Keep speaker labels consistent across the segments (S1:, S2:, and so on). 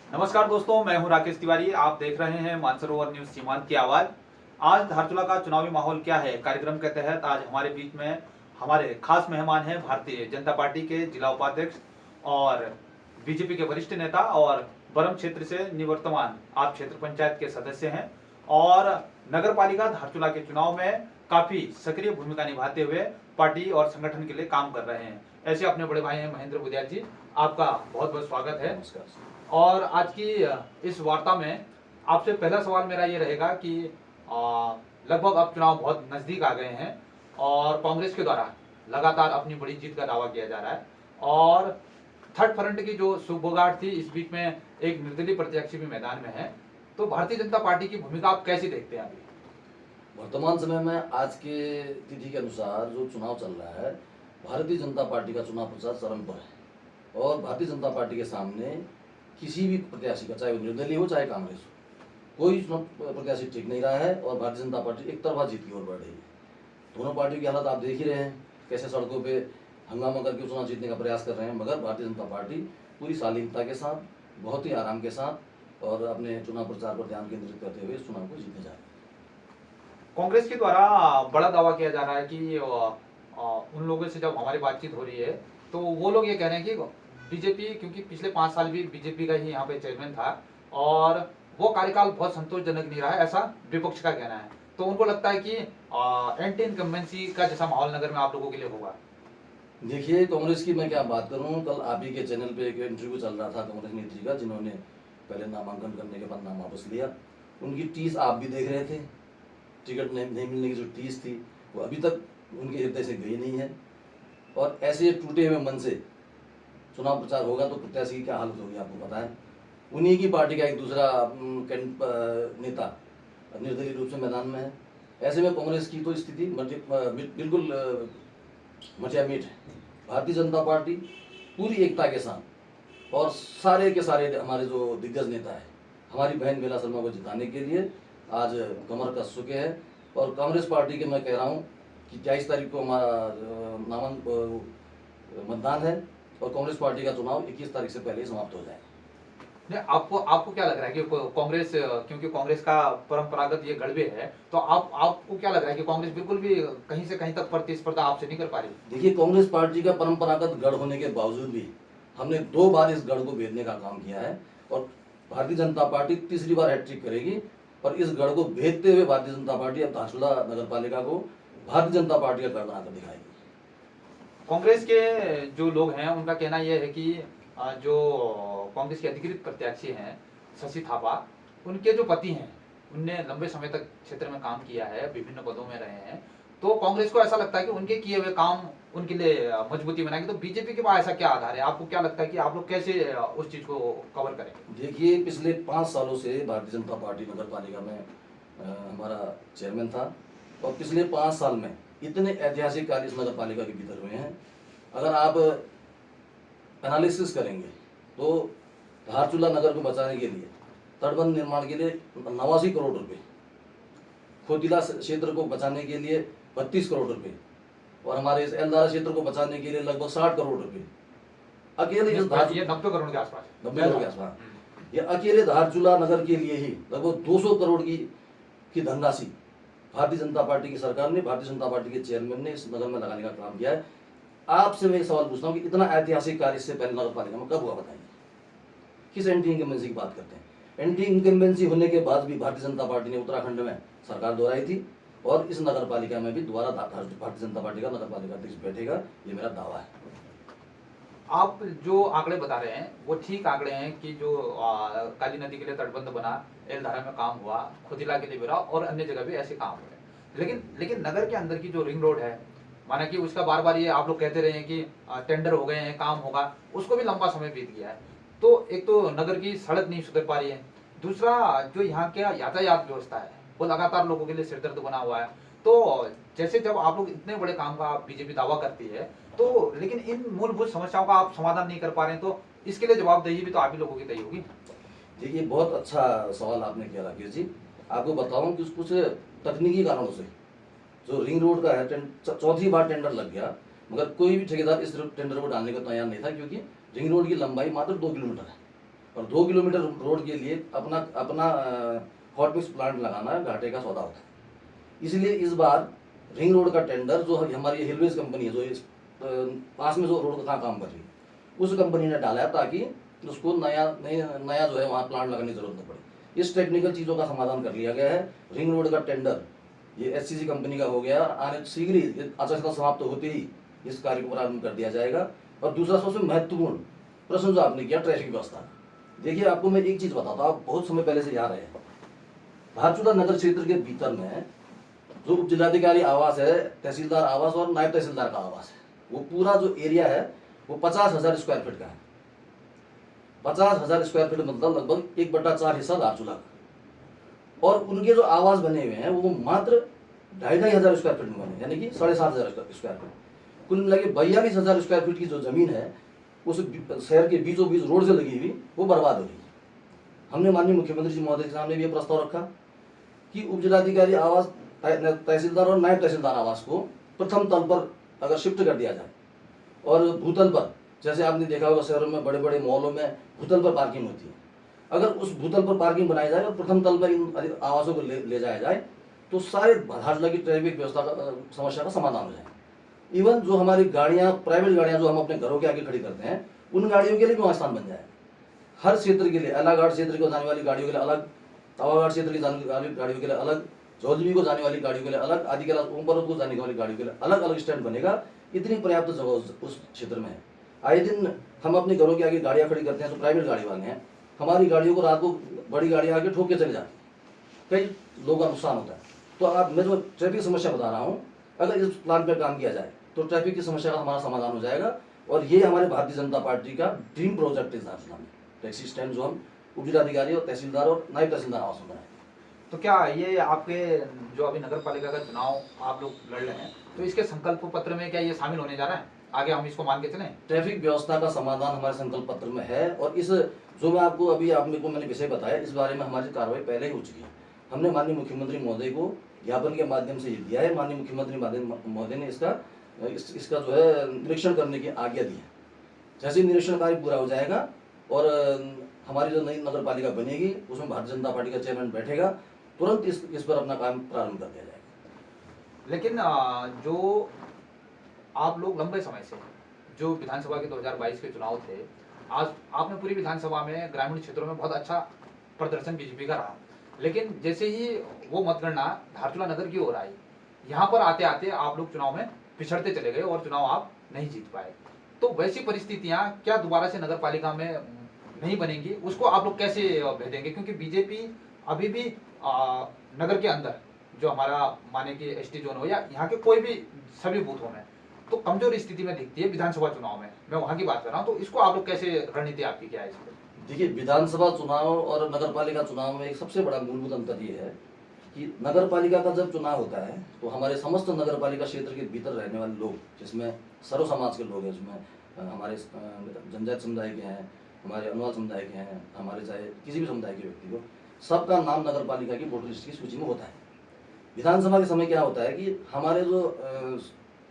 S1: नमस्कार दोस्तों, मैं हूं राकेश तिवारी। आप देख रहे हैं मानसरोवर न्यूज सीमांत की आवाज। आज धारचूला का चुनावी माहौल क्या है कार्यक्रम के तहत आज हमारे बीच में हमारे खास मेहमान हैं भारतीय जनता पार्टी के जिला उपाध्यक्ष और बीजेपी के वरिष्ठ नेता और बरम क्षेत्र से निवर्तमान आप क्षेत्र पंचायत के सदस्य हैं और नगर पालिका धारचूला के चुनाव में काफी सक्रिय भूमिका निभाते हुए पार्टी और संगठन के लिए काम कर रहे हैं। ऐसे अपने बड़े भाई हैं महेंद्र बुदियाल जी, आपका बहुत बहुत स्वागत है।
S2: नमस्कार।
S1: और आज की इस वार्ता में आपसे पहला सवाल मेरा ये रहेगा कि लगभग अब चुनाव बहुत नज़दीक आ गए हैं और कांग्रेस के द्वारा लगातार अपनी बड़ी जीत का दावा किया जा रहा है और थर्ड फ्रंट की जो सुगबुगाहट थी, इस बीच में एक निर्दलीय प्रत्याशी भी मैदान में है। तो भारतीय जनता पार्टी की भूमिका आप कैसी देखते हैं अभी?
S2: वर्तमान समय में आज के तिथि के अनुसार जो चुनाव चल रहा है, भारतीय जनता पार्टी का चुनाव प्रचार चरम पर है और भारतीय जनता पार्टी के सामने किसी भी प्रत्याशी का, चाहे वो निर्दलीय हो चाहे कांग्रेस हो, कोई चुनाव प्रत्याशी ठीक नहीं रहा है और भारतीय जनता पार्टी एक तरफा जीत की ओर बढ़ रही है। दोनों पार्टियों की हालत आप देख ही रहे हैं, कैसे सड़कों पे हंगामा करके चुनाव जीतने का प्रयास कर रहे हैं, मगर भारतीय जनता पार्टी पूरी शालीनता के साथ, बहुत ही आराम के साथ और अपने चुनाव प्रचार पर ध्यान केंद्रित करते हुए इस चुनाव को जीतने जा रहे हैं।
S1: कांग्रेस के द्वारा बड़ा दावा किया जा रहा है कि उन लोगों से जब हमारी बातचीत हो रही है तो वो लोग ये कह रहे हैं कि बीजेपी, क्योंकि पिछले 5 साल भी बीजेपी का ही यहाँ पे चेयरमैन था और वो कार्यकाल बहुत संतोषजनक नहीं रहा है, ऐसा विपक्ष का कहना है। तो उनको लगता है कि एंटी इनकम्बेंसी का जैसा माहौल नगर में आप लोगों के लिए होगा।
S2: देखिए, कांग्रेस की मैं क्या बात करूं, कल आप ही के चैनल पे एक इंटरव्यू चल रहा था कांग्रेस नेत्री का, जिन्होंने पहले नामांकन करने के बाद नाम वापस लिया। उनकी टीस आप भी देख रहे थे, टिकट नहीं मिलने की जो टीस थी वो अभी तक उनके हृदय से गई नहीं है। और ऐसे टूटे हुए मन से चुनाव प्रचार होगा तो प्रत्याशी की क्या हालत होगी आपको पता है। उन्हीं की पार्टी का एक दूसरा नेता निर्दलीय रूप से मैदान में है। ऐसे में कांग्रेस की तो स्थिति बिल्कुल मटियामीट है। भारतीय जनता पार्टी पूरी एकता के साथ और सारे के सारे हमारे जो दिग्गज नेता है, हमारी बहन बेला शर्मा को जिताने के लिए आज कमर कस चुके हैं। और कांग्रेस पार्टी के मैं कह रहा हूँ कि 23 तारीख को हमारा मतदान है और कांग्रेस पार्टी का चुनाव 21 तारीख से पहले ही समाप्त हो जाएगा।
S1: नहीं, आपको क्या लग रहा है कि कांग्रेस, क्योंकि कांग्रेस का परंपरागत ये गड़बे है, तो आपको क्या लग रहा है कि कांग्रेस बिल्कुल भी कहीं से कहीं तक प्रतिस्पर्धा आपसे नहीं कर पा रही?
S2: देखिए, कांग्रेस पार्टी का परंपरागत गढ़ होने के बावजूद भी हमने 2 बार इस गढ़ को भेदने का काम किया है और भारतीय जनता पार्टी तीसरी बार हैट्रिक करेगी। और इस गढ़ को भेदते हुए भारतीय जनता पार्टी अब धारचूला नगर पालिका को भारतीय जनता पार्टी का गढ़ बनाकर दिखाएगी।
S1: कांग्रेस के जो लोग हैं उनका कहना यह है कि जो कांग्रेस के अधिकृत प्रत्याशी हैं शशि थापा, उनके जो पति हैं उनने लंबे समय तक क्षेत्र में काम किया है, विभिन्न पदों में रहे हैं। तो कांग्रेस को ऐसा लगता है कि उनके किए हुए काम उनके लिए मजबूती बनाएंगे। तो बीजेपी के पास ऐसा क्या आधार है? आपको क्या लगता है कि आप लोग कैसे उस चीज को कवर करेंगे?
S2: देखिए, पिछले 5 सालों से भारतीय जनता पार्टी नगर पालिका में हमारा चेयरमैन था और पिछले 5 साल में इतने ऐतिहासिक कार्य इस नगर पालिका के भीतर हुए हैं। अगर आप एनालिसिस करेंगे तो धारचूला नगर को बचाने के लिए, तटबंध निर्माण के लिए 89 करोड़ रुपए, खोतिला क्षेत्र को बचाने के लिए 32 करोड़ रुपए और हमारे इस एलदारा क्षेत्र को बचाने के लिए लगभग 60 करोड़ रुपए अकेले इस
S1: 90 करोड़ के आसपास,
S2: 90 करोड़ के आसपास। ये अकेले धारचूला नगर के लिए ही लगभग 200 करोड़ की धनराशि भारतीय जनता पार्टी की सरकार ने, भारतीय जनता पार्टी के चेयरमैन ने इस नगर में लगाने का काम किया है। आपसे मैं एक सवाल पूछता हूँ कि इतना ऐतिहासिक कार्य इससे पहले नगर पालिका में कब हुआ बताइए? किस एंटी इनकम्बेंसी की बात करते हैं? एंटी इनकम्बेंसी होने के बाद भी भारतीय जनता पार्टी ने उत्तराखंड में सरकार दोहराई थी और इस नगर पालिका में भी दोबारा भारतीय जनता पार्टी का नगर पालिका अध्यक्ष बैठेगा, ये मेरा दावा है।
S1: आप जो आंकड़े बता रहे हैं वो ठीक आंकड़े हैं कि जो काली नदी के लिए तटबंध बना, एलधारा में काम हुआ, खुदिला के लिए भी रहा और अन्य जगह भी ऐसे काम हुए। लेकिन नगर के अंदर की जो रिंग रोड है, माना कि उसका बार बार ये आप लोग कहते रहे हैं कि टेंडर हो गए हैं, काम होगा, उसको भी लंबा समय बीत गया है। तो एक तो नगर की सड़क नहीं सुधर पा रही है, दूसरा जो यहाँ के यातायात व्यवस्था है वो लगातार लोगों के लिए सिरदर्द बना हुआ है। तो जैसे जब आप लोग इतने बड़े काम का बीजेपी दावा करती है, तो लेकिन इन मूलभूत समस्याओं का आप समाधान नहीं कर पा रहे हैं, तो इसके लिए जवाबदेही भी तो आप ही लोगों की तय होगी।
S2: देखिए, बहुत अच्छा सवाल आपने किया राकेश जी। आपको बताऊं कि कुछ तकनीकी कारणों से जो रिंग रोड का है, चौथी बार टेंडर लग गया, मगर कोई भी ठेकेदार इस टेंडर को डालने को तैयार नहीं था, क्योंकि रिंग रोड की लंबाई मात्र 2 किलोमीटर है और 2 किलोमीटर रोड के लिए अपना अपना हॉट मिक्स प्लांट लगाना घाटे का सौदा होता है। इसलिए इस बार रिंग रोड का टेंडर जो हमारी हिलवेज कंपनी है, जो इस पास में जो रोड का काम कर रही है, उस कंपनी ने डाला है, ताकि उसको नया जो है वहाँ प्लांट लगाने की जरूरत न पड़े। इस टेक्निकल चीज़ों का समाधान कर लिया गया है। रिंग रोड का टेंडर ये एससीसी कंपनी का हो गया, आने शीघ्र ही आचार संहिता समाप्त होते ही इस कार्य को प्रारंभ कर दिया जाएगा। और दूसरा सबसे महत्वपूर्ण प्रश्न जो आपने किया, ट्रैफिक व्यवस्था। देखिए, आपको मैं एक चीज़ बताता हूँ, आप बहुत समय पहले से यहाँ रहे हैं। धारचूला नगर क्षेत्र के भीतर में जो उप जिलाधिकारी आवास है, तहसीलदार आवास और नायब तहसीलदार का आवास है, वो पूरा जो एरिया है वो 50,000 स्क्वायर फीट का है। 50,000 स्क्वायर फीट मतलब लगभग 1/4 हिस्सा धारचूला का। और उनके जो आवास बने हुए हैं वो मात्र 2,500 स्क्वायर फीट में बने, यानी कि 7,500 स्क्वायर फीट। कुल मिला के 42,000 स्क्वायर फीट की जो जमीन है उस शहर के बीचों बीच रोड से लगी हुई वो बर्बाद हो रही है। हमने माननीय मुख्यमंत्री जी महोदय के सामने भी ये प्रस्ताव रखा कि उप जिलाधिकारी आवास, तहसीलदार और नायब तहसीलदार आवास को प्रथम तल पर अगर शिफ्ट कर दिया जाए, और भूतल पर, जैसे आपने देखा होगा शहरों में बड़े बड़े मॉलों में भूतल पर पार्किंग होती है, अगर उस भूतल पर पार्किंग बनाई जाए और प्रथम तल पर इन आवासों को ले जाया जाए तो सारे धारचूला की ट्रैफिक व्यवस्था का समस्या का समाधान हो जाए। इवन जो हमारी गाड़ियाँ, प्राइवेट गाड़ियाँ जो हम अपने घरों के आगे खड़ी करते हैं, उन गाड़ियों के लिए भी वहाँ स्थान बन जाए। हर क्षेत्र के लिए, एलाघाट क्षेत्र को जाने वाली गाड़ियों के लिए अलग, तवाघाट क्षेत्र की जाने वाली गाड़ियों के लिए अलग, जौलवी को जाने वाली गाड़ियों के लिए अलग, आदि कैलाश ओम पर्वत को जाने वाली गाड़ियों के लिए अलग अलग स्टैंड बनेगा। इतनी पर्याप्त जगह उस क्षेत्र में है। आए दिन हम अपने घरों के आगे गाड़ियाँ खड़ी करते हैं, जो प्राइवेट गाड़ी वाले हैं, हमारी गाड़ियों को रात को बड़ी गाड़ियाँ आगे ठोक के चले जाती हैं, कई लोगों का नुकसान होता है। तो मैं जो ट्रैफिक समस्या बता रहा हूँ, अगर इस प्लान पर काम किया जाए तो ट्रैफिक की समस्या का हमारा समाधान हो जाएगा। और ये हमारे भारतीय जनता पार्टी का ड्रीम प्रोजेक्ट है धारचूला में, टैक्सी स्टैंड जो हम उप जिलाधिकारी और तहसीलदार और नायब तहसीलदार आवास में बनाए।
S1: तो क्या ये आपके जो अभी नगर पालिका का चुनाव आप लोग लड़ रहे हैं, तो इसके संकल्प पत्र में क्या ये शामिल होने जा रहा है? आगे हम इसको मान के चलें?
S2: ट्रैफिक व्यवस्था का समाधान हमारे संकल्प पत्र में है। और इस जो मैं आपको अभी मैंने विषय बताया, इस बारे में हमारी कार्रवाई पहले ही हो चुकी है। हमने माननीय मुख्यमंत्री महोदय को ज्ञापन के माध्यम से ये दिया है। माननीय मुख्यमंत्री महोदय ने इसका जो है निरीक्षण करने की आज्ञा दी है। जैसे निरीक्षण कार्य पूरा हो जाएगा और हमारी जो नई नगर पालिका बनेगी उसमें भारतीय जनता पार्टी का चेयरमैन बैठेगा, तुरंत इस पर अपना काम प्रारंभ कर दिया जाएगा।
S1: लेकिन जो आप लोग लंबे समय से, जो विधानसभा के 2022 के चुनाव थे, आज आपने पूरी विधानसभा में ग्रामीण क्षेत्रों में बहुत अच्छा प्रदर्शन बीजेपी का रहा, लेकिन जैसे ही वो मतगणना धारचूला नगर की ओर आई, यहाँ पर आते आते आप लोग चुनाव में पिछड़ते चले गए और चुनाव आप नहीं जीत पाए। तो वैसी परिस्थितियां क्या दोबारा से नगर पालिका में नहीं बनेंगी? उसको आप लोग कैसे भेदेंगे? क्योंकि बीजेपी अभी भी नगर के अंदर, जो हमारा माने कि एसटी जोन हो या यहाँ के कोई भी सभी बूथों में, तो कमजोर स्थिति में दिखती है विधानसभा चुनाव में। मैं वहाँ की बात कर रहा हूँ, तो इसको आप लोग कैसे, रणनीति आपकी क्या है इस पर?
S2: देखिए, विधानसभा चुनाव और नगर पालिका चुनाव में एक सबसे बड़ा मूलभूत अंतर ये है कि नगर पालिका का जब चुनाव होता है तो हमारे समस्त नगर पालिका क्षेत्र के भीतर रहने वाले लोग, जिसमें सर्व समाज के लोग हैं, जिसमें हमारे जनजाति समुदाय के हैं, हमारे अनुवाद समुदाय के हैं, हमारे चाहे किसी भी समुदाय के व्यक्ति को, सबका नाम नगर पालिका की वोटर लिस्ट की सूची में होता है। विधानसभा के समय क्या होता है कि हमारे जो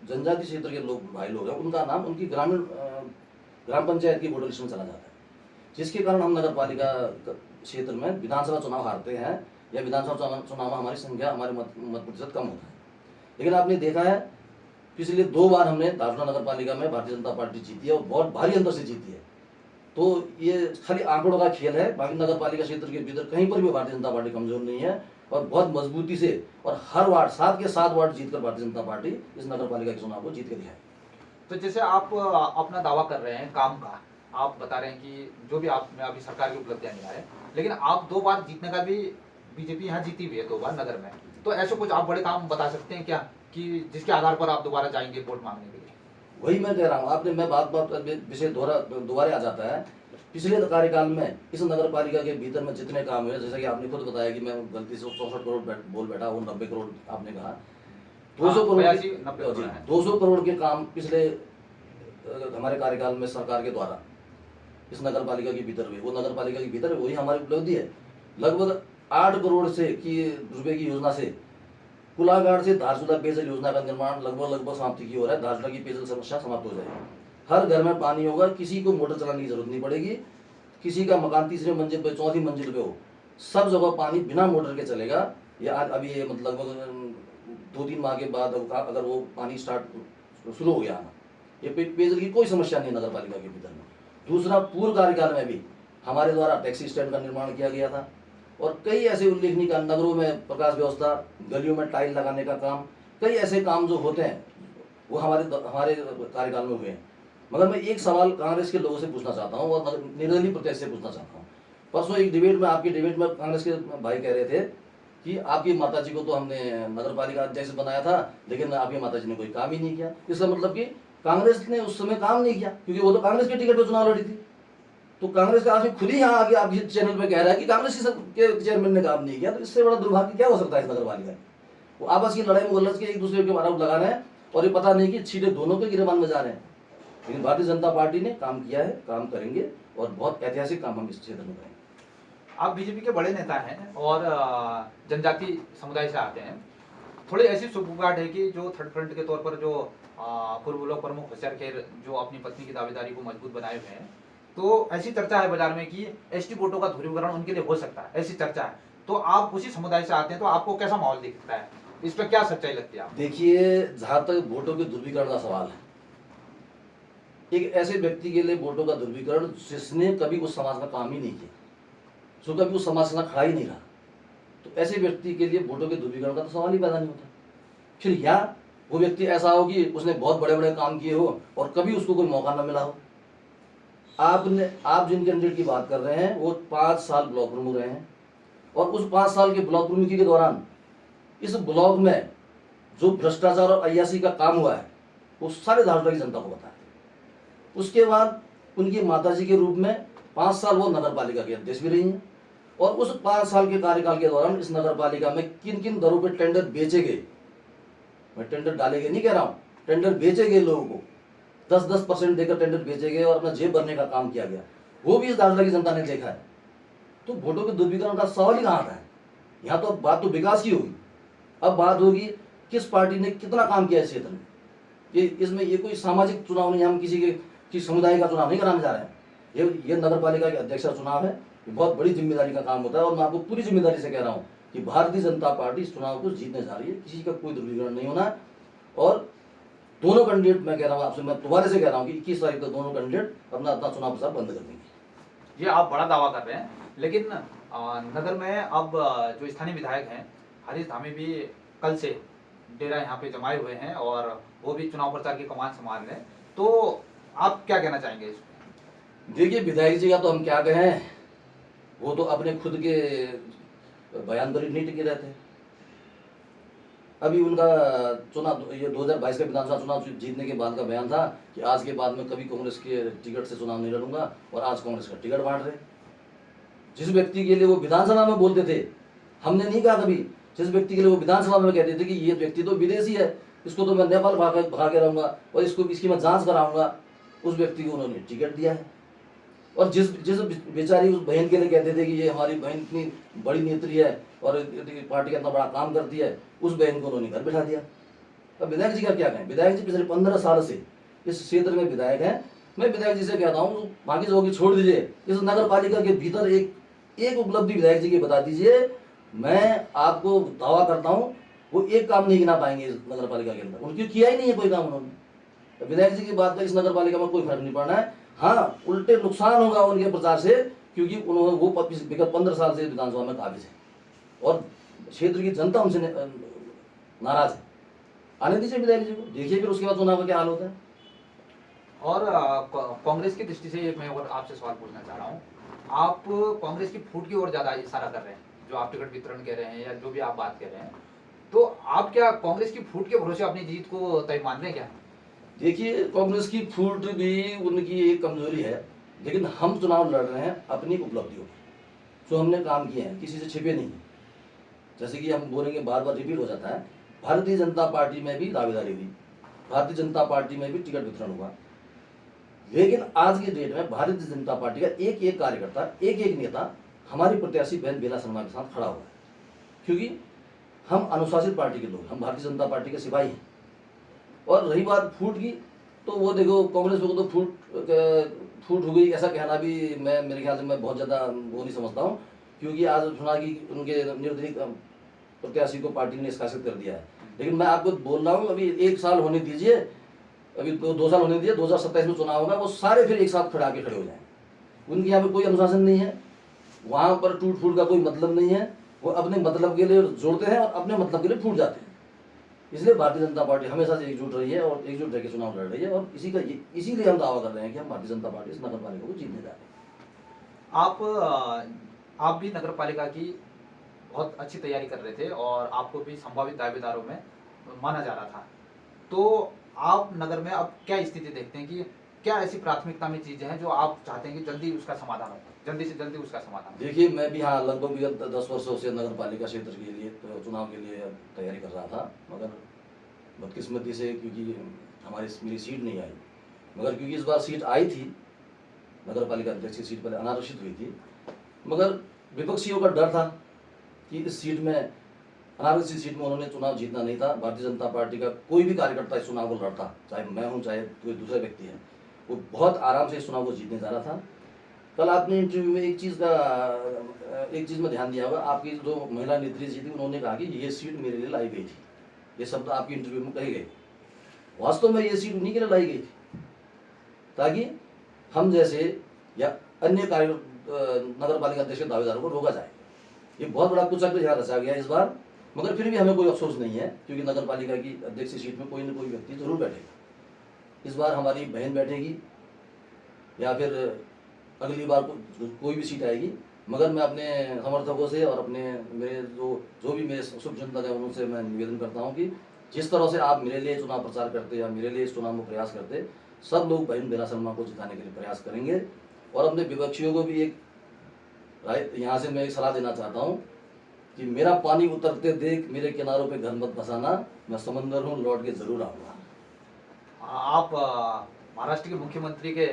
S2: जनजाति क्षेत्र के भाई लोग हैं, उनका नाम उनकी ग्राम पंचायत की वोटर लिस्ट में चला जाता है, जिसके कारण हम नगर पालिका क्षेत्र में विधानसभा चुनाव हारते हैं या विधानसभा चुनाव में हमारी संख्या, हमारे मत प्रतिशत कम होता है। लेकिन आपने देखा है पिछले 2 बार हमने धारचूला नगर पालिका में भारतीय जनता पार्टी जीती है और बहुत भारी अंतर से जीती है। तो ये खाली आंकड़ों का खेल है। बाकी नगर पालिका क्षेत्र के भीतर कहीं पर भी भारतीय जनता पार्टी कमजोर नहीं है और बहुत मजबूती से और हर वार्ड 7 के 7 वार्ड जीतकर भारतीय जनता पार्टी इस नगर पालिका के चुनाव को जीत कर दिखाई।
S1: तो जैसे आप अपना दावा कर रहे हैं काम का, आप बता रहे हैं कि जो भी आप में अभी सरकार की उपलब्धियां नहीं आ रहे, लेकिन आप 2 बार जीतने का भी, बीजेपी यहाँ जीती हुई है 2 बार नगर में, तो ऐसे कुछ आप बड़े काम बता सकते हैं क्या कि जिसके आधार पर आप दोबारा जाएंगे वोट मांगने के लिए?
S2: वही मैं कह रहा हूँ, आपने मैं बात विषय दोबारा आ जाता है। पिछले कार्यकाल में इस नगर पालिका के भीतर में जितने काम हुए, जैसा कि आपने खुद बताया कि मैं गलती से 64 करोड़ बोल बैठा, वो 90 करोड़ आपने कहा, 200 करोड़ के काम पिछले हमारे कार्यकाल में सरकार के द्वारा इस नगर पालिका के भीतर हुए, वो नगर पालिका के भीतर वही हमारी उपलब्धि है। लगभग 8 करोड़ रुपए की योजना से कुलाघाट से धारचूला पेयजल योजना का निर्माण लगभग समाप्ति की ओर है। धारचूला की पेयजल समस्या समाप्त हो जाएगी, हर घर में पानी होगा, किसी को मोटर चलाने की जरूरत नहीं पड़ेगी। किसी का मकान तीसरे मंजिल पे, चौथी मंजिल पे हो, सब जगह पानी बिना मोटर के चलेगा। या आज अभी ये मतलब 2-3 माह के बाद अगर वो पानी स्टार्ट शुरू हो गया आना, ये पेयजल की कोई समस्या नहीं है नगर पालिका के भीतर में। दूसरा, पूर्व कार्यकाल में भी हमारे द्वारा टैक्सी स्टैंड का निर्माण किया गया था और कई ऐसे उल्लेखनीय काम, नगरों में प्रकाश व्यवस्था, गलियों में टाइल लगाने का काम, कई ऐसे काम जो होते हैं वो हमारे कार्यकाल में हुए हैं। मगर मैं एक सवाल कांग्रेस के लोगों से पूछना चाहता हूँ और निर्दलीय प्रत्याशी से पूछना चाहता हूँ। परसों एक डिबेट में, आपकी डिबेट में कांग्रेस के भाई कह रहे थे कि आपकी माताजी को तो हमने नगर पालिका अध्यक्ष बनाया था, लेकिन आपकी माताजी ने कोई काम ही नहीं किया। इसका मतलब कि कांग्रेस ने उस समय काम नहीं किया, क्योंकि वो तो कांग्रेस के टिकट पर चुनाव लड़ी थी। तो कांग्रेस का आदमी खुद ही यहाँ आके आपके चैनल पे कह रहा है कि कांग्रेस के चेयरमैन ने काम नहीं किया। तो इससे बड़ा दुर्भाग्य क्या हो सकता है इस नगर पालिका में? वो आपस की लड़ाई मुगलत के एक दूसरे के आरोप लगा रहे हैं और ये पता नहीं कि छींटे दोनों के गिरबान में जा रहे हैं। लेकिन भारतीय जनता पार्टी ने काम किया है, काम करेंगे और बहुत ऐतिहासिक काम हम इस क्षेत्र में करेंगे।
S1: आप बीजेपी के बड़े नेता हैं और जनजाति समुदाय से आते हैं। थोड़ी ऐसी सुगबुगाहट है कि जो थर्ड फ्रंट के तौर पर जो पूर्व लोक प्रमुख होशियार खेर जो अपनी पत्नी की दावेदारी को मजबूत बनाए हुए हैं, तो ऐसी चर्चा है बाजार में कि एसटी वोटों का ध्रुवीकरण उनके लिए हो सकता है, ऐसी चर्चा है। तो आप उसी समुदाय से आते हैं, तो आपको कैसा माहौल दिखता है, इस पर क्या सच्चाई लगती है आपको?
S2: देखिए, जहां तक वोटों के ध्रुवीकरण का सवाल है, एक ऐसे व्यक्ति के लिए वोटों का ध्रुवीकरण जिसने कभी उस समाज में काम ही नहीं किया, जो कभी उस समाज से खड़ा ही नहीं रहा, तो ऐसे व्यक्ति के लिए वोटों के ध्रुवीकरण का तो सवाल ही पैदा नहीं होता। फिर या वो व्यक्ति ऐसा हो कि उसने बहुत बड़े बड़े काम किए हो और कभी उसको कोई मौका ना मिला हो। आप जिन कैंडिडेट की बात कर रहे हैं वो 5 साल ब्लॉक प्रमुख रहे हैं और उस 5 साल के ब्लॉक प्रमुखी के दौरान इस ब्लॉक में जो भ्रष्टाचार और अय्यासी का काम हुआ है वो सारे धारचूला की जनता को पता है। उसके बाद उनकी माताजी के रूप में 5 साल वो नगर पालिका के अध्यक्ष भी रही हैं और उस 5 साल के कार्यकाल के दौरान इस नगर पालिका में किन किन दरों पर टेंडर बेचे गए, मैं टेंडर डाले गए नहीं कह रहा हूँ, टेंडर बेचे गए, लोगों को 10% देकर टेंडर बेचे गए और अपना जेब भरने का काम किया गया, वो भी इस धारचूला की जनता ने देखा है। तो वोटों के ध्रुवीकरण का सवाल ही कहाँ आता है? यहाँ तो बात तो विकास की होगी। अब बात होगी किस पार्टी ने कितना काम किया इस क्षेत्र में। इसमें ये कोई सामाजिक चुनाव नहीं, हम किसी समुदाय का चुनाव नहीं कराने जा रहे हैं। ये नगर पालिका के अध्यक्ष का चुनाव है, ये बहुत बड़ी जिम्मेदारी का काम होता है और मैं आपको पूरी जिम्मेदारी से कह रहा हूँ कि भारतीय जनता पार्टी इस चुनाव को जीतने जा रही है, किसी का कोई ध्रुवीकरण नहीं होना। और दोनों कैंडिडेट, मैं कह रहा हूँ आपसे, मैं दोबारा से कह रहा हूँ कि 21 तारीख तक दोनों कैंडिडेट अपना चुनाव प्रचार बंद कर देंगे।
S1: ये आप बड़ा दावा कर रहे हैं, लेकिन नगर में अब जो स्थानीय विधायक हैं हरीश धामी भी कल से डेरा यहाँ पे जमाए हुए हैं और वो भी चुनाव प्रचार की कमान संभाल रहे हैं, तो आप क्या कहना चाहेंगे इस पे?
S2: देखिए, विधायक जी का तो हम क्या कहें, वो तो अपने खुद के बयान पर ही नहीं टिके रहते। अभी उनका चुनाव, ये 2022 का विधानसभा चुनाव जीतने के बाद का बयान था कि आज के बाद में कभी कांग्रेस के टिकट से चुनाव नहीं लड़ूंगा, और आज कांग्रेस का टिकट बांट रहे। जिस व्यक्ति के लिए वो विधानसभा में बोलते थे, हमने नहीं कहा कभी, जिस व्यक्ति के लिए वो विधानसभा में कहते थे कि ये व्यक्ति तो विदेशी है, इसको तो मैं नेपाल भाग के रहूंगा और इसकी मैं जांच कराऊंगा, उस व्यक्ति को उन्होंने टिकट दिया है। और जिस बेचारी उस बहन के लिए कहते थे कि ये हमारी बहन इतनी बड़ी नेत्री है और पार्टी का इतना बड़ा काम करती है, उस बहन को उन्होंने घर बैठा दिया। अब विधायक जी का क्या कहें? विधायक जी पिछले 15 साल से इस क्षेत्र में विधायक हैं। मैं विधायक जी से कहता हूँ, बाकी जो छोड़ दीजिए, इस नगर पालिका के भीतर एक उपलब्धि विधायक जी की बता दीजिए। मैं आपको दावा करता हूँ वो एक काम नहीं गिना पाएंगे इस नगर पालिका के अंदर, उनकी किया ही नहीं है कोई काम उन्होंने। विधायक जी की बात का इस नगर पालिका में कोई फर्क नहीं पड़ना है। हाँ, उल्टे नुकसान होगा उनके प्रचार से, क्योंकि उन्होंने वो विगत 15 साल से विधानसभा में काबिज है और क्षेत्र की जनता उनसे नाराज है। आने दीजिए विधायक जी को, देखिए फिर उसके बाद चुनाव का क्या हाल होता है।
S1: और कांग्रेस की दृष्टि से मैं और आपसे सवाल पूछना चाह रहा हूँ, आप कांग्रेस की फूट की ओर ज्यादा इशारा कर रहे हैं, जो आप टिकट वितरण कह रहे हैं या जो भी आप बात कर रहे हैं, तो आप क्या कांग्रेस की फूट के भरोसे अपनी जीत को तय मान रहे हैं क्या?
S2: देखिए, कांग्रेस की फूट भी उनकी एक कमजोरी है, लेकिन हम चुनाव लड़ रहे हैं अपनी उपलब्धियों जो हमने काम किए हैं, किसी से छिपे नहीं। जैसे कि हम बोलेंगे, बार बार रिपीट हो जाता है, भारतीय जनता पार्टी में भी दावेदारी हुई, भारतीय जनता पार्टी में भी टिकट वितरण हुआ, लेकिन आज की डेट में भारतीय जनता पार्टी का एक कार्यकर्ता, एक नेता हमारी प्रत्याशी बहन बेला शर्मा के साथ खड़ा हुआ है, क्योंकि हम अनुशासित पार्टी के लोग, हम भारतीय जनता पार्टी के सिपाही हैं। और रही बात फूट की, तो वो देखो, कांग्रेस को तो फूट फूट हो गई ऐसा कहना भी मैं मेरे ख्याल से मैं बहुत ज़्यादा वो नहीं समझता हूँ, क्योंकि आज सुना कि उनके निर्दलीय प्रत्याशी को पार्टी ने निष्कासित कर दिया है। लेकिन मैं आपको बोल रहा हूँ, अभी 1 साल होने दीजिए, अभी 2 साल होने दीजिए, 2027 में चुनाव होगा, वो सारे फिर एक साथ खड़े खड़े हो जाएंगे। उनके यहाँ पे कोई अनुशासन नहीं है, वहाँ पर टूट फूट का कोई मतलब नहीं है, वो अपने मतलब के लिए जोड़ते हैं और अपने मतलब के लिए फूट जाते हैं। इसलिए भारतीय जनता पार्टी हमेशा से एकजुट रही है और एकजुट रह के चुनाव लड़ रही है, और इसीलिए हम दावा कर रहे हैं कि हम भारतीय जनता पार्टी इस नगर पालिका को जीतने जा रहे हैं।
S1: आप भी नगर पालिका की बहुत अच्छी तैयारी कर रहे थे और आपको भी संभावित दावेदारों में माना जा रहा था, तो आप नगर में अब क्या स्थिति देखते हैं कि क्या ऐसी प्राथमिकता में चीजें हैं जो आप चाहते हैं कि जल्दी उसका समाधान हो, जल्दी से जल्दी उसका समाधान हो?
S2: देखिए, मैं भी हाँ लगभग विगत 10 वर्षों से नगर पालिका क्षेत्र के लिए चुनाव के लिए तैयारी कर रहा था, मगर बदकिस्मती से क्योंकि मेरी सीट नहीं आई, मगर क्योंकि इस बार सीट आई थी, नगर पालिका अध्यक्ष की सीट पहले अनारक्षित हुई थी, मगर विपक्षियों का डर था कि इस सीट में, अनारक्षित सीट में उन्होंने चुनाव जीतना नहीं था। भारतीय जनता पार्टी का कोई भी कार्यकर्ता इस चुनाव को लड़ता, चाहे मैं हूँ चाहे कोई दूसरा व्यक्ति है, वो बहुत आराम से इस चुनाव को जीतने जा रहा था। कल आपने इंटरव्यू में एक चीज़ में ध्यान दिया होगा, आपकी जो महिला नेत्री जी थी उन्होंने कहा कि ये सीट मेरे लिए लाई गई थी, ये शब्द आपकी इंटरव्यू में कहे गए। वास्तव में ये सीट उन्हीं के लिए लाई गई थी ताकि हम जैसे या अन्य नगर पालिका अध्यक्ष के दावेदारों को रोका जाए। ये बहुत बड़ा कुचक्र यहाँ रचा गया इस बार, मगर फिर भी हमें कोई अफसोस नहीं है, क्योंकि नगर पालिका की अध्यक्ष की सीट में कोई न कोई व्यक्ति जरूर बैठेगा। इस बार हमारी बहन बैठेगी या फिर अगली बार कोई भी सीट आएगी, मगर मैं अपने समर्थकों से और अपने मेरे जो भी मेरे शुभचिंतक हैं उनसे मैं निवेदन करता हूं कि जिस तरह से आप मेरे लिए चुनाव प्रचार करते या मेरे लिए इस चुनाव में प्रयास करते, सब लोग बहन बेरा शर्मा को जिताने के लिए प्रयास करेंगे। और अपने विपक्षियों को भी यहाँ से मैं एक सलाह देना चाहता हूँ कि मेरा पानी उतरते देख मेरे किनारों पे घर मत बसाना, मैं समंदर हूँ लौट के जरूर आऊँगा।
S1: आप महाराष्ट्र के मुख्यमंत्री के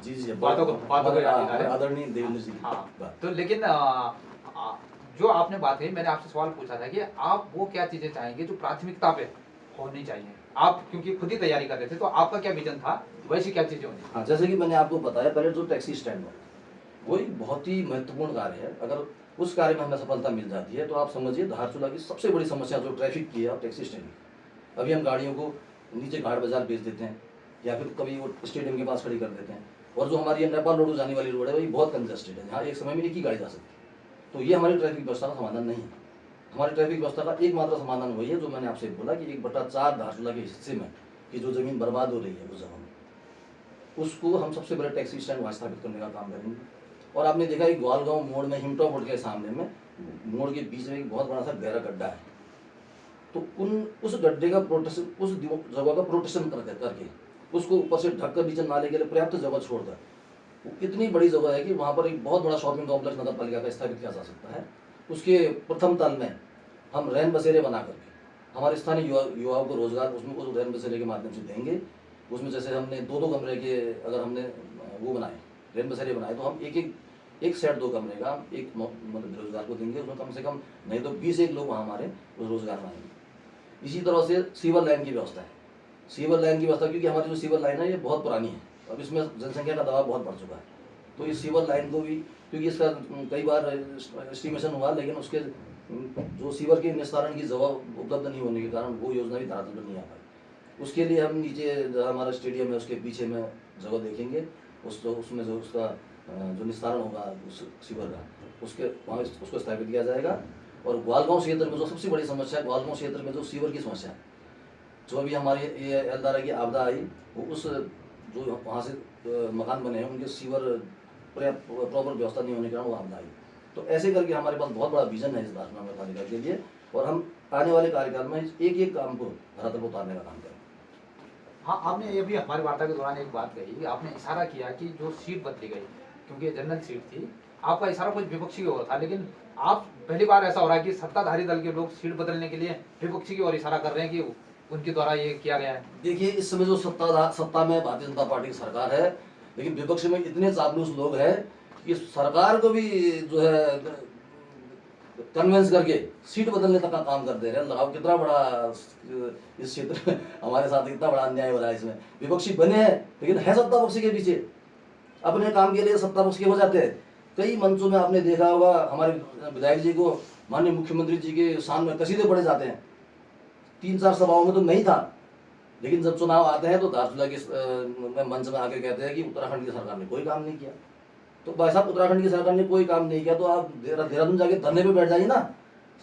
S2: जी
S1: बातों को याद दिला रहे हैं।
S2: आदरणीय देवेंद्र जी की
S1: हाँ,
S2: बात।
S1: तो लेकिन जो आपने बात कही, मैंने आपसे सवाल पूछा था कि आप वो क्या चीजें चाहेंगे जो प्राथमिकता पे होनी चाहिए। आप क्योंकि खुद ही तैयारी कर रहे थे, तो आपका क्या विजन था, वैसी क्या चीजें होनी?
S2: हाँ, जैसे कि मैंने आपको बताया पहले, जो टैक्सी स्टैंड है वो एक बहुत ही महत्वपूर्ण कार्य है। अगर उस कार्य में हमें सफलता मिल जाती है तो आप समझिए धारचूला की सबसे बड़ी समस्या जो ट्रैफिक की है और टैक्सी स्टैंड की। अभी हम गाड़ियों को नीचे घाट बाजार बेच देते हैं या फिर कभी वो स्टेडियम के पास खड़ी कर देते हैं, और जो हमारी नेपाल रोड जाने वाली रोड है वही बहुत कंजस्टेड है, जहाँ एक समय में एक ही गाड़ी जा सकती है। तो ये हमारी ट्रैफिक व्यवस्था का समाधान नहीं है। हमारी ट्रैफिक व्यवस्था का एकमात्र समाधान वही है जो मैंने आपसे बोला कि 1/4 धारचूला के हिस्से में कि जो जमीन बर्बाद हो रही है उस जगह में, उसको हम सबसे बड़े टैक्सी स्टैंड वहाँ स्थापित करने का काम करेंगे। और आपने देखा कि ग्वालगांव मोड़ में हिमटॉप रोड के सामने में मोड़ के बीच में एक बहुत बड़ा सा गहरा गड्ढा है, तो उस गड्ढे का प्रोटेक्शन, उस जगह का प्रोटेक्शन करके उसको ऊपर से ढककर नीचे नाले के लिए पर्याप्त जगह छोड़कर, वो इतनी बड़ी जगह है कि वहाँ पर एक बहुत बड़ा शॉपिंग कॉम्प्लेक्स नगर पालिका का स्थापित किया जा सकता है। उसके प्रथम तल में हम रैन बसेरे बना करके हमारे स्थानीय युवाओं को रोजगार उसमें उस रैन बसेरे के माध्यम से देंगे। उसमें जैसे हमने 2-2 कमरे के अगर हमने वो बनाए, रैन बसेरे बनाए, तो हम एक सेट 2 कमरे का हम एक मतलब बेरोजगार को देंगे, उसमें कम से कम नहीं तो 20 लोग वहाँ हमारे रोजगार बनाएंगे। इसी तरह से सीवर लाइन की व्यवस्था है, सीवर लाइन की व्यवस्था, क्योंकि हमारी जो सीवर लाइन है ये बहुत पुरानी है, अब इसमें जनसंख्या का दबाव बहुत बढ़ चुका है। तो इस सीवर लाइन को भी, क्योंकि इसका कई बार एस्टिमेशन हुआ, लेकिन उसके जो सीवर के निस्तारण की जगह उपलब्ध नहीं होने के कारण वो योजना भी धरातल पर नहीं आ पाई। उसके लिए हम नीचे जहाँ हमारा स्टेडियम है उसके पीछे में जगह देखेंगे, उसमें जो उसका जो निस्तारण होगा उस सीवर का, उसके वहाँ उसको स्थापित किया जाएगा। और ग्वालगांव क्षेत्र में जो सबसे बड़ी समस्या है, ग्वालगांव क्षेत्र में जो सीवर की समस्या है, जो अभी हमारी ये एल्दारा की आपदा आई, वो उस जो वहाँ से मकान बने हैं उनके सीवर प्रॉपर व्यवस्था नहीं होने के कारण वो आपदा आई। तो ऐसे करके हमारे पास बहुत बड़ा विजन है इस बार नगर पालिका के लिए, और हम आने वाले कार्यकाल में एक काम को धरातल पर उतारने का काम करें।
S1: हाँ, आपने ये भी हमारी वार्ता के दौरान एक बात कही, आपने इशारा किया कि जो सीट बदली गई क्योंकि ये जनरल सीट थी, आपका इशारा कुछ विपक्षी की ओर था, लेकिन आप पहली बार ऐसा हो रहा है कि सत्ताधारी दल के लोग सीट बदलने के लिए विपक्षी की ओर इशारा कर रहे हैं कि उनके द्वारा ये किया गया है।
S2: देखिए, इस समय जो सत्ता में भारतीय जनता पार्टी की सरकार है, लेकिन विपक्ष में इतने चापलूस लोग हैं कि सरकार को भी जो है कन्विंस करके सीट बदलने तक का काम कर दे रहे हैं। लगाओ कितना बड़ा इस क्षेत्र में हमारे साथ इतना बड़ा अन्याय हो रहा है। इसमें विपक्षी बने हैं लेकिन है सत्ता पक्ष के पीछे, अपने काम के लिए सत्ता पक्ष के हो जाते हैं। कई मंचों में आपने देखा होगा हमारे विधायक जी को माननीय मुख्यमंत्री जी के सामने कसीदे पढ़े जाते हैं। 3-4 सभाओं में तो नहीं था, लेकिन जब चुनाव आते हैं तो धारचूला के मंच में आके कहते हैं कि उत्तराखंड की सरकार ने कोई काम नहीं किया। तो भाई साहब, उत्तराखंड की सरकार ने कोई काम नहीं किया तो आप देहरादून जाके धरने पे बैठ जाइए ना,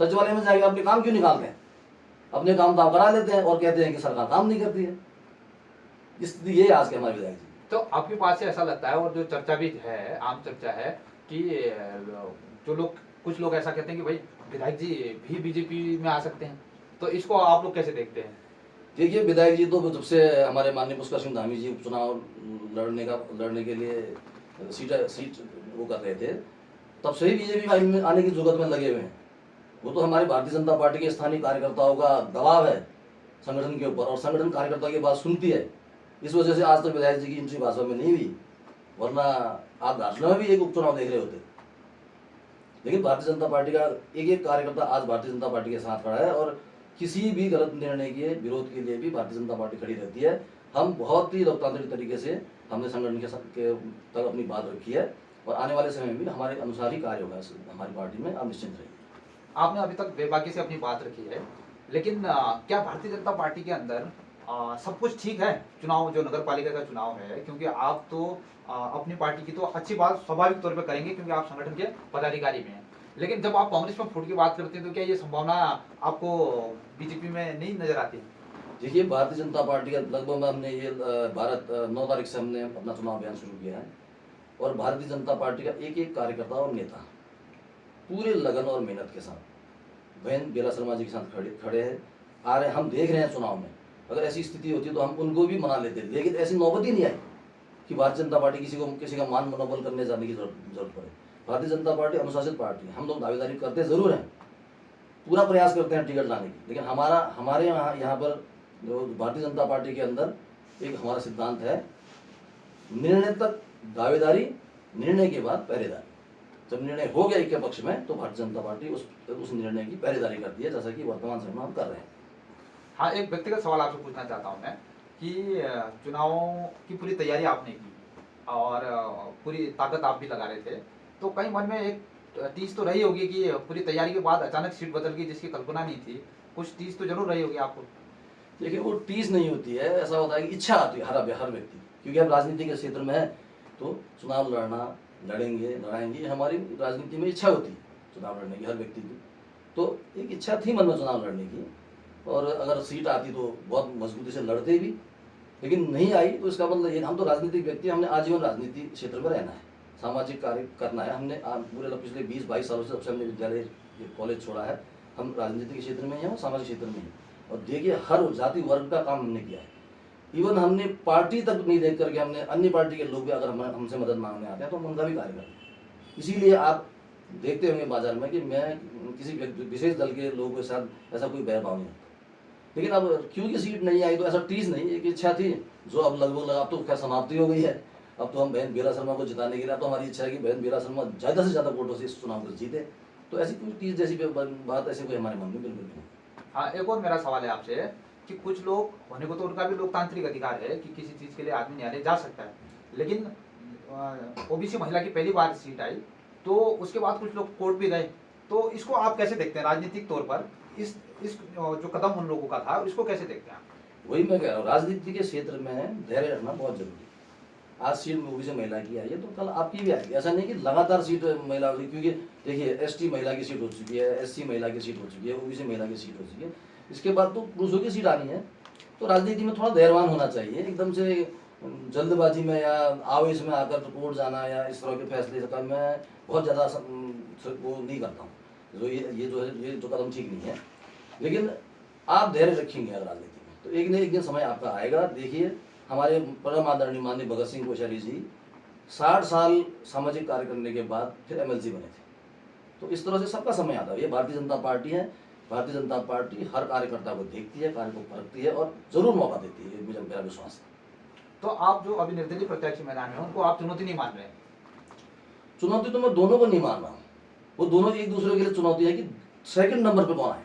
S2: सचिवालय में जाके अपने काम क्यों निकालते हैं? अपने काम तो आप करा लेते हैं और कहते हैं कि सरकार काम नहीं करती है। स्थिति ये है आज के हमारे विधायक जी।
S1: तो आपके पास से ऐसा लगता है, और जो चर्चा भी है, आम चर्चा है कि जो लोग, कुछ लोग ऐसा कहते हैं कि भाई विधायक जी भी बीजेपी में आ सकते हैं, तो इसको आप लोग कैसे देखते हैं?
S2: देखिए, विधायक जी तो जब से हमारे माननीय पुष्कर सिंह धामी जी उपचुनाव लड़ने के लिए सीट वो कर रहे थे, तब से ही बीजेपी में आने की जुगत में लगे हुए हैं। वो तो हमारे भारतीय जनता पार्टी के स्थानीय कार्यकर्ताओं का दबाव है संगठन के ऊपर, और संगठन कार्यकर्ता की बात सुनती है। इस वजह से आज तक विधायक जी की एंट्री भाजपा में नहीं हुई, वरना आप धारचूला में भी एक उपचुनाव देख रहे होते। लेकिन भारतीय जनता पार्टी का एक एक कार्यकर्ता आज भारतीय जनता पार्टी के साथ खड़ा है, और किसी भी गलत निर्णय के विरोध के लिए भी भारतीय जनता पार्टी खड़ी रहती है। हम बहुत ही लोकतांत्रिक तरीके से हमने संगठन के तक अपनी बात रखी है, और आने वाले समय में भी हमारे अनुसार ही कार्य होगा हमारी पार्टी में, आप निश्चिंत रहिए।
S1: आपने अभी तक बेबाकी से अपनी बात रखी है, लेकिन क्या भारतीय जनता पार्टी के अंदर सब कुछ ठीक है? चुनाव, जो नगर पालिका का चुनाव है, क्योंकि आप तो अपनी पार्टी की तो अच्छी बात स्वाभाविक तौर पे करेंगे क्योंकि आप संगठन के पदाधिकारी भी हैं, लेकिन जब आप कांग्रेस में फूट की बात करते हैं तो क्या ये संभावना आपको बीजेपी में नहीं नजर आती?
S2: देखिए, भारतीय जनता पार्टी का लगभग हमने ये 9 तारीख से हमने अपना चुनाव अभियान शुरू किया है, और भारतीय जनता पार्टी का एक एक कार्यकर्ता और नेता पूरे लगन और मेहनत के साथ बहन बेला शर्मा जी के साथ खड़े हैं, आ रहे। हम देख रहे हैं चुनाव में अगर ऐसी स्थिति होती तो हम उनको भी मना लेते, लेकिन ऐसी नौबत ही नहीं आई कि भारतीय जनता पार्टी किसी का मान मनोबल करने जाने की जरूरत पड़े। भारतीय जनता पार्टी अनुशासित पार्टी है, हम लोग दावेदारी करते जरूर हैं, पूरा प्रयास करते हैं टिकट लाने की, लेकिन हमारे यहाँ पर जो भारतीय जनता पार्टी के अंदर एक हमारा सिद्धांत है, निर्णय तक दावेदारी, निर्णय के बाद पहरेदारी। जब निर्णय हो गया एक के पक्ष में तो भारतीय जनता पार्टी उस निर्णय की पहरेदारी करती है, जैसा कि वर्तमान समय में हम कर रहे हैं।
S1: हाँ, एक व्यक्तिगत सवाल आपसे पूछना चाहता हूँ मैं कि चुनावों की पूरी तैयारी आपने की और पूरी ताकत आप भी लगा रहे थे, तो कहीं मन में एक टीस तो रही होगी कि पूरी तैयारी के बाद अचानक सीट बदल गई जिसकी कल्पना नहीं थी, कुछ टीस तो जरूर रही होगी आपको?
S2: देखिए, वो टीस नहीं होती है, ऐसा होता है कि इच्छा आती है हर व्यक्ति, क्योंकि हम राजनीति के क्षेत्र में है तो चुनाव लड़ाएंगे, हमारी राजनीति में इच्छा होती है चुनाव लड़ने की हर व्यक्ति की। तो एक इच्छा थी मन में चुनाव लड़ने की, और अगर सीट आती तो बहुत मजबूती से लड़ते भी, लेकिन नहीं आई तो इसका मतलब ये, हम तो राजनीतिक व्यक्ति, हमने आजीवन राजनीति क्षेत्र में रहना है, सामाजिक कार्य करना है। हमने पूरे पिछले 20-22 सालों से, जब से हमने विद्यालय कॉलेज छोड़ा है, हम राजनीति के क्षेत्र में ही हैं और सामाजिक क्षेत्र में ही। और देखिए, हर जाति वर्ग का काम हमने किया है। इवन हमने पार्टी तक नहीं देख करके, हमने अन्य पार्टी के लोग भी अगर हमसे मदद मांगने आते हैं तो हम उनका भी कार्य करते हैं। इसीलिए आप देखते होंगे बाजार में कि मैं किसी विशेष दल के लोगों के साथ ऐसा कोई बैरभाव नहीं होता। लेकिन अब क्योंकि सीट नहीं आई तो ऐसा टीज नहीं, एक इच्छा थी जो अब लगभग अब तो खैर समाप्ति हो गई है। अब तो हम बहन बेला शर्मा को जिताने के लिए, तो हमारी इच्छा है कि बहन बेला शर्मा ज़्यादा से ज़्यादा वोटों से इस चुनाव को जीते। तो ऐसी कोई टीज जैसी बात ऐसी कोई हमारे मन में बिल्कुल नहीं।
S1: हाँ, एक और मेरा सवाल है आपसे कि कुछ लोग, होने को तो उनका भी लोकतांत्रिक अधिकार है कि किसी चीज़ के लिए आदमी न्यायालय जा सकता है, लेकिन ओबीसी महिला की पहली बार सीट आई तो उसके बाद कुछ लोग कोर्ट भी गए, तो इसको आप कैसे देखते हैं राजनीतिक तौर पर? इस जो कदम उन लोगों का था, इसको कैसे देखते हैं आप?
S2: वही मैं कह रहा हूँ, राजनीति के क्षेत्र में धैर्य रखना बहुत जरूरी है। आज सीट ओबीसी महिला की आई है तो कल आपकी भी आएगी। ऐसा नहीं कि लगातार सीट महिला होगी, क्योंकि देखिए एसटी महिला की सीट हो चुकी है, एससी महिला की सीट हो चुकी है, ओबीसी महिला की सीट हो चुकी है, इसके बाद तो पुरुषों की सीट आनी है। तो राजनीति में थोड़ा धैर्यवान होना चाहिए, एकदम से जल्दबाजी में या आवेश में आकर कोर्ट जाना या इस तरह के फैसले का मैं बहुत ज़्यादा वो नहीं करता हूँ। जो ये जो कदम ठीक नहीं है, लेकिन आप धैर्य रखेंगे अगर राजनीति में तो एक न एक दिन समय आपका आएगा। देखिए, हमारे परम आदरणीय माननीय भगत सिंह कोश्यारी जी 60 साल सामाजिक कार्य करने के बाद फिर एमएलसी बने थे। तो इस तरह से सबका समय आता है। ये भारतीय जनता पार्टी है, भारतीय जनता पार्टी हर कार्यकर्ता को देखती है, कार्य को परखती है और जरूर मौका देती है, ये मुझे मेरा विश्वास है।
S1: तो आप जो अभी निर्दलीय प्रत्याशी मैदान में, उनको आप चुनौती नहीं मान रहे?
S2: चुनौती तो मैं दोनों को नहीं मान रहा हूँ, वो दोनों एक दूसरे के लिए चुनौती है कि सेकंड नंबर पे कौन आए।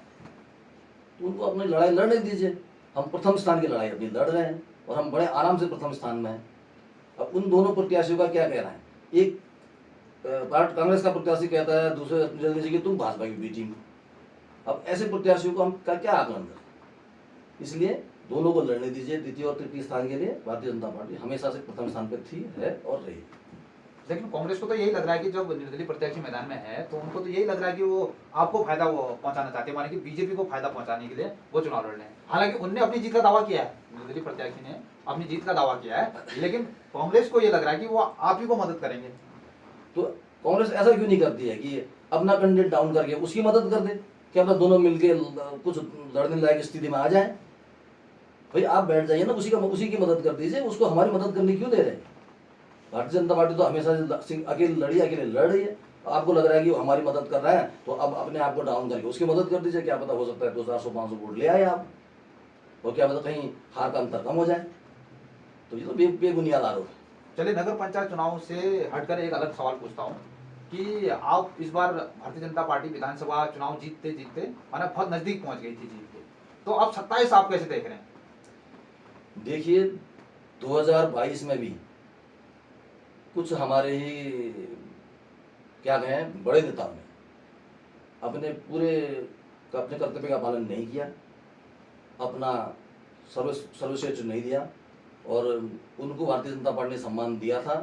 S2: तो उनको अपनी लड़ाई लड़ने दीजिए। हम प्रथम स्थान की लड़ाई अपनी लड़ रहे हैं और हम बड़े आराम से प्रथम स्थान में हैं। अब उन दोनों प्रत्याशियों का क्या कहना है? एक पार्ट कांग्रेस का प्रत्याशी कहता है दूसरे जल्दी से कि तुम भाजपा की बी टीम। अब ऐसे प्रत्याशियों को हम का क्या आकलन करें? इसलिए दोनों को लड़ने दीजिए। द्वितीय और तृतीय स्थान के लिए भारतीय जनता पार्टी हमेशा से प्रथम स्थान पर थी, है और रही।
S1: लेकिन कांग्रेस को तो यही लग रहा है कि जब निर्दलीय प्रत्याशी मैदान में है तो उनको तो यही लग रहा है कि वो आपको फायदा वो पहुंचाना चाहते हैं, माने कि बीजेपी को फायदा पहुंचाने के लिए वो चुनाव लड़ रहे हैं। हालांकि उनने अपनी जीत का दावा किया है, निर्दलीय प्रत्याशी ने अपनी जीत का दावा किया है, लेकिन कांग्रेस को ये लग रहा है कि वो आप ही को मदद करेंगे।
S2: तो कांग्रेस ऐसा क्यों नहीं करती है कि अपना कैंडिडेट डाउन करके उसकी मदद कर दे, कि अपना दोनों मिलके कुछ लड़ने लायक स्थिति में आ जाए? भाई आप बैठ जाइए ना, उसी की मदद कर दीजिए, उसको हमारी मदद करने क्यों दे रहे हैं? भारतीय जनता पार्टी तो हमेशा से अकेले लड़ रही है। आपको लग रहा है कि वो हमारी मदद कर रहा है, तो अब अपने आप को डाउन करके उसकी मदद कर दीजिए। क्या पता, हो सकता है 200-500 वोट ले आए आप, और क्या पता कहीं हार का अंतर कम हो जाए। तो ये तो बेबुनियाद आरोप है।
S1: चलिए, नगर पंचायत चुनाव से हटकर एक अलग सवाल पूछता हूँ कि आप इस बार भारतीय जनता पार्टी विधानसभा चुनाव जीतते जीतते माना बहुत नजदीक पहुंच गई थी जीत के, तो अब 27 आप कैसे देख रहे हैं?
S2: देखिए 2022 में भी कुछ हमारे ही क्या कहें बड़े नेताओं ने अपने कर्तव्य का पालन नहीं किया, अपना सर्वश्रेष्ठ नहीं दिया, और उनको भारतीय जनता पार्टी ने सम्मान दिया था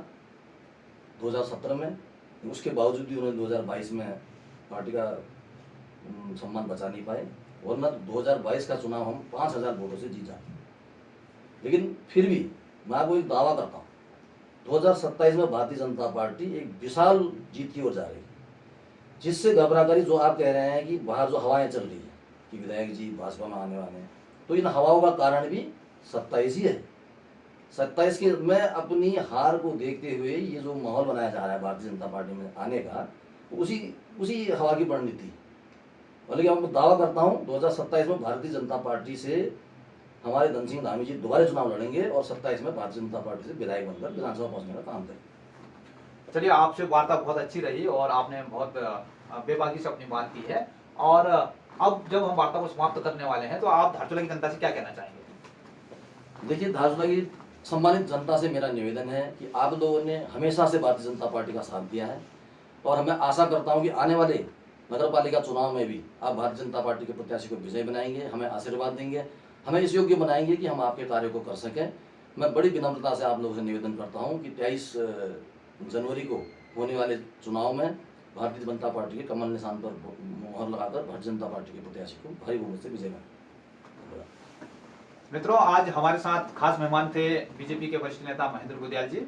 S2: 2017 में। उसके बावजूद भी उन्होंने 2022 में पार्टी का सम्मान बचा नहीं पाए, वरना 2022 का चुनाव हम 5000 वोटों से जीता। लेकिन फिर भी मैं आपको एक दावा करता हूँ, 2027 में भारतीय जनता पार्टी एक विशाल जीत की ओर जा रही है, जिससे घबरा कर जो आप कह रहे हैं कि बाहर जो हवाएं चल रही है कि विधायक जी भाजपा में आने वाले हैं, तो इन हवाओं का कारण भी 27 ही है। 27 के में अपनी हार को देखते हुए ये जो माहौल बनाया जा रहा है भारतीय जनता पार्टी में आने का, उसी हवा की परिणति। और लेकिन मैं दावा करता हूँ 2027 में भारतीय जनता पार्टी से हमारे धन सिंह धामी जी दोबारा चुनाव लड़ेंगे, और 27 में भारतीय जनता पार्टी से विधायक बनकर विधानसभा पहुंचने का काम करेंगे।
S1: चलिए, आपसे वार्ता बहुत अच्छी रही और आपने बहुत बेबाकी से अपनी बात की है। और अब जब हम वार्ता को समाप्त करने वाले हैं, तो आप धारचूला की जनता से क्या कहना चाहेंगे?
S2: देखिए, धारचूला की सम्मानित जनता से मेरा निवेदन है कि आप लोगों ने हमेशा से भारतीय जनता पार्टी का साथ दिया है, और मैं आशा करता हूं कि आने वाले नगर पालिका चुनाव में भी आप भारतीय जनता पार्टी के प्रत्याशी को विजय बनाएंगे, हमें आशीर्वाद देंगे, हमें इस योग्य बनाएंगे कि हम आपके कार्य को कर सकें। मैं बड़ी विनम्रता से आप लोगों से निवेदन करता हूं कि 23 जनवरी को होने वाले चुनाव में भारतीय जनता पार्टी के कमल निशान पर मोहर लगाकर भारतीय जनता पार्टी के प्रत्याशी को भारी बहुमत से विजय बनाएं।
S1: मित्रों, आज हमारे साथ खास मेहमान थे बीजेपी के वरिष्ठ नेता महेंद्र गुदियाल जी,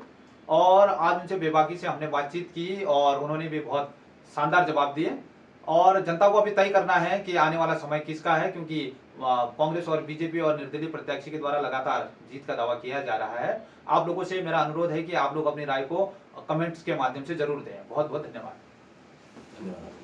S1: और आज उनसे बेबाकी से हमने बातचीत की और उन्होंने भी बहुत शानदार जवाब दिए। और जनता को अभी तय करना है कि आने वाला समय किसका है, क्योंकि कांग्रेस और बीजेपी और निर्दलीय प्रत्याशी के द्वारा लगातार जीत का दावा किया जा रहा है। आप लोगों से मेरा अनुरोध है कि आप लोग अपनी राय को कमेंट्स के माध्यम से जरूर दें। बहुत बहुत धन्यवाद।
S2: धन्यवाद।